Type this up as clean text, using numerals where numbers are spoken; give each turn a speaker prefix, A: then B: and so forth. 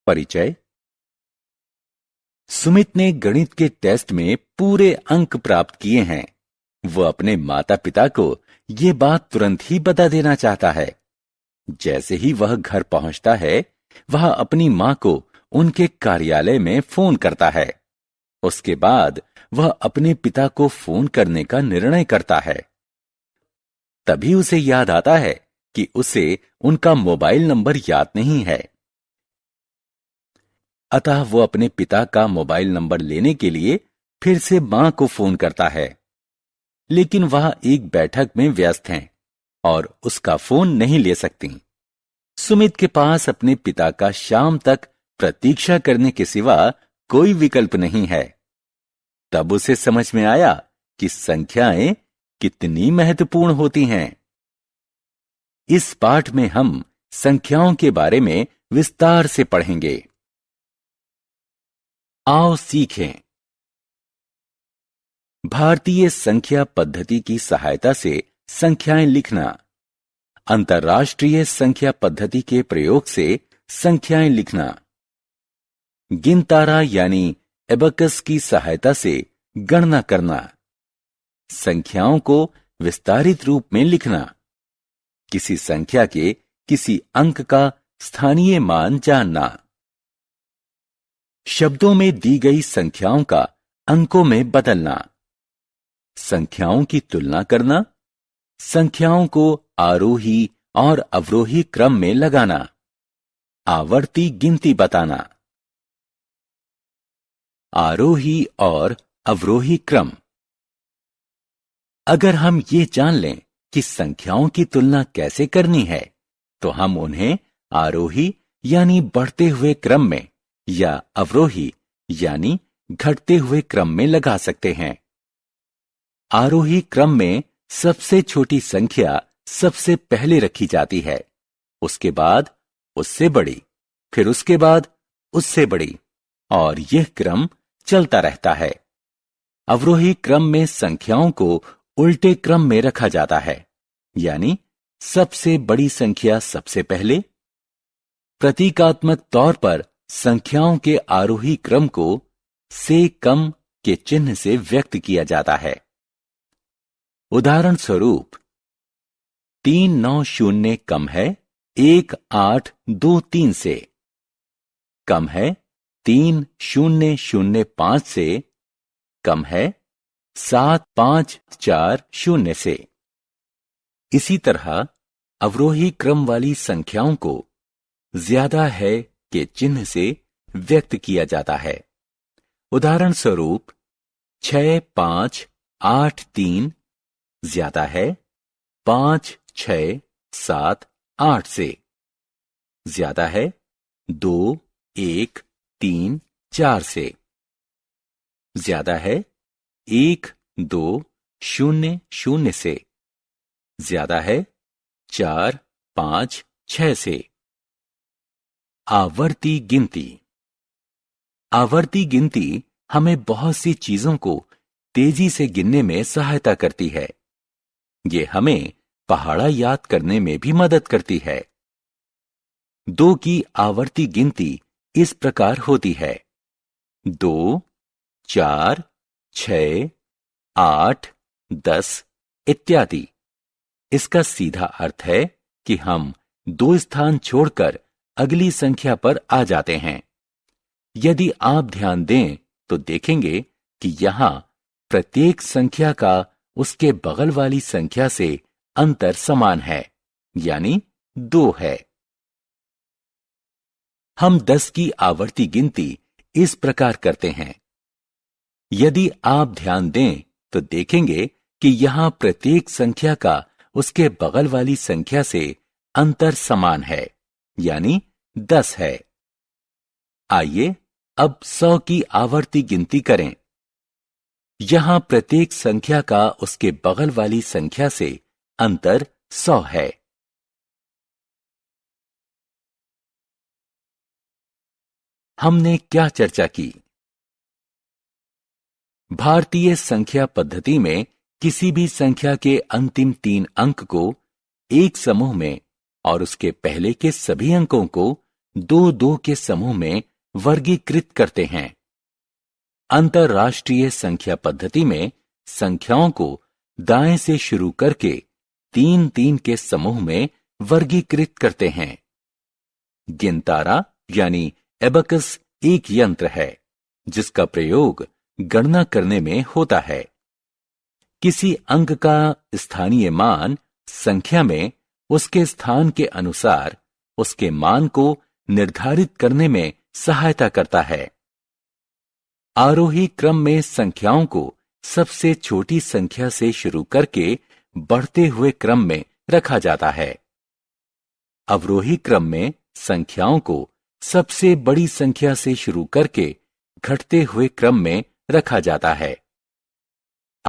A: परिचय। सुमित ने गणित के टेस्ट में पूरे अंक प्राप्त किए हैं। वो अपने माता पिता को ये बात तुरंत ही बता देना चाहता है। जैसे ही वह घर पहुंचता है, वह अपनी मां को उनके कार्यालय में फोन करता है। उसके बाद वह अपने पिता को फोन करने का निर्णय करता है। तभी उसे याद आता है कि उसे उनका मोबाइल नंबर याद नहीं है। अतः वो अपने पिता का मोबाइल नंबर लेने के लिए फिर से मां को फोन करता है, लेकिन वह एक बैठक में व्यस्त हैं और उसका फोन नहीं ले सकती। सुमित के पास अपने पिता का शाम तक प्रतीक्षा करने के सिवा कोई विकल्प नहीं है। तब उसे समझ में आया कि संख्याएं कितनी महत्वपूर्ण होती हैं। इस पाठ में हम संख्याओं के बारे में विस्तार से पढ़ेंगे। आओ सीखें। भारतीय संख्या पद्धति की सहायता से संख्याएं लिखना। अंतर्राष्ट्रीय संख्या पद्धति के प्रयोग से संख्याएं लिखना। गिनतारा यानी एबकस की सहायता से गणना करना। संख्याओं को विस्तारित रूप में लिखना। किसी संख्या के किसी अंक का स्थानीय मान जानना। शब्दों में दी गई संख्याओं का अंकों में बदलना। संख्याओं की तुलना करना। संख्याओं को आरोही और अवरोही क्रम में लगाना। आवर्ती गिनती बताना। आरोही और अवरोही क्रम। अगर हम ये जान लें कि संख्याओं की तुलना कैसे करनी है, तो हम उन्हें आरोही यानी बढ़ते हुए क्रम में या अवरोही यानी घटते हुए क्रम में लगा सकते हैं। आरोही क्रम में सबसे छोटी संख्या सबसे पहले रखी जाती है, उसके बाद उससे बड़ी, फिर उसके बाद उससे बड़ी, और यह क्रम चलता रहता है। अवरोही क्रम में संख्याओं को उल्टे क्रम में रखा जाता है, यानी सबसे बड़ी संख्या सबसे पहले। प्रतीकात्मक तौर पर संख्याओं के आरोही क्रम को से कम के चिन्ह से व्यक्त किया जाता है। उदाहरण स्वरूप 390 कम है 1823 से, कम है 3005 से, कम है 7540 से। इसी तरह अवरोही क्रम वाली संख्याओं को ज्यादा है के चिन्ह से व्यक्त किया जाता है। उदाहरण स्वरूप 6583 ज्यादा है 5678 से, ज्यादा है 2134 से, ज्यादा है 1200 से, ज्यादा है 456 से। आवर्ती गिनती। आवर्ती गिनती हमें बहुत सी चीजों को तेजी से गिनने में सहायता करती है। ये हमें पहाड़ा याद करने में भी मदद करती है। 2 की आवर्ती गिनती इस प्रकार होती है: 2, 4, 6, 8, 10 इत्यादि। इसका सीधा अर्थ है कि हम 2 स्थान छोड़कर अगली संख्या पर आ जाते हैं। यदि आप ध्यान दें तो देखेंगे कि यहां प्रत्येक संख्या का उसके बगल वाली संख्या से अंतर समान है, यानी 2 है। हम 10 की आवर्ती गिनती इस प्रकार करते हैं। यदि आप ध्यान दें तो देखेंगे कि यहां प्रत्येक संख्या का उसके बगल वाली संख्या से अंतर समान है, यानी 10 है। आइए अब 100 की आवर्ती गिनती करें। यहां प्रत्येक संख्या का उसके बगल वाली संख्या से अंतर 100 है। हमने क्या चर्चा की? भारतीय संख्या पद्धति में किसी भी संख्या के अंतिम 3 अंक को एक समूह में और उसके पहले के सभी अंकों को दो दो के समूह में वर्गीकृत करते हैं। अंतरराष्ट्रीय संख्या पद्धति में संख्याओं को दाएं से शुरू करके 3-3 के समूह में वर्गीकृत करते हैं। गिनतारा यानी एबकस एक यंत्र है जिसका प्रयोग गणना करने में होता है। किसी अंक का स्थानीय मान संख्या में उसके स्थान के अनुसार उसके मान को निर्धारित करने में सहायता करता है। आरोही क्रम में संख्याओं को सबसे छोटी संख्या से शुरू करके बढ़ते हुए क्रम में रखा जाता है। अवरोही क्रम में संख्याओं को सबसे बड़ी संख्या से शुरू करके घटते हुए क्रम में रखा जाता है।